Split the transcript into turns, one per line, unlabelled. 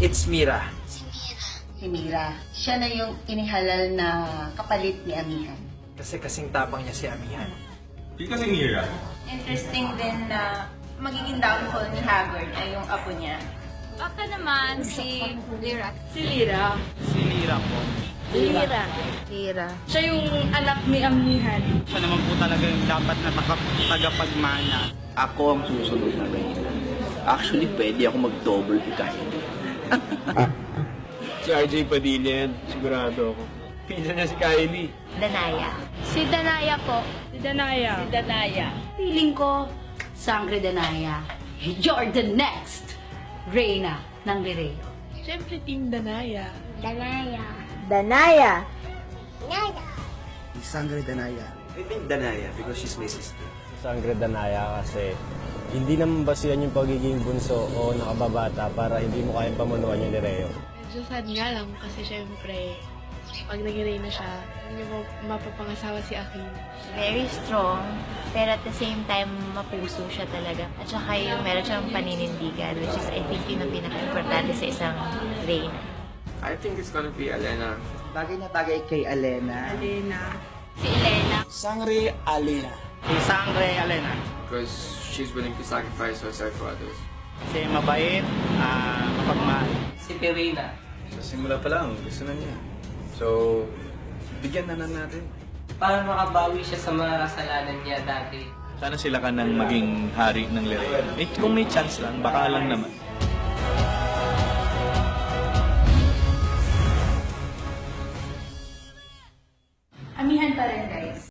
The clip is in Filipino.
It's Mira.
Si Mira. Siya na yung inihalal na kapalit ni Amihan.
Kasi kasing tapang niya si Amihan.
Hindi kasi Mira.
Interesting din na magiging downfall ni Haggard ay yung apo niya.
Baka naman si Lira.
Si Lira.
Si Lira po.
Lira.
Lira.
Siya yung anak ni Amihan.
Siya naman po talaga yung dapat na tagapagmana.
Ako ang susunod na Reyna. Actually, pwede ako mag-double kay Kylie.
Si RJ Padilla yan. Sigurado ako. Pila niya si Kylie.
Danaya. Si Danaya po.
Si Danaya.
Si Danaya.
Feeling ko, Sangre Danaya. You're the next Reyna ng Lireo.
Siyempre, Team Danaya.
Danaya.
Sangre Danaya.
I think Danaya because she's my sister.
Sangre Danaya kasi hindi naman basihan yung pagiging bunso o nakababata para hindi mo kayang pamunuan yung Lireo.
Medyo sad nga lang kasi siyempre, pag nag-iray na siya, hindi mo mapapangasawa si Akin.
Very strong, pero at the same time, mapuso siya talaga. At saka yung meron siyang paninindigan, which is I think yun ang pinaka-importante sa isang Reyna.
I think it's gonna be Alena.
Bagay na bagay kay Alena.
Si Elena.
Sangre Alena.
Si Sangre Alena.
Because she's willing to sacrifice herself for others.
Kasi mabait, mapagmahal.
Si Perina.
Sa simula pa lang, gusto na niya. So, bigyan na natin.
Para makabawi siya sa mga kasalanan niya dati.
Sana sila ka nang maging hari ng Lireo. Kung may chance lang, baka lang naman.
Amihan pa rin, guys.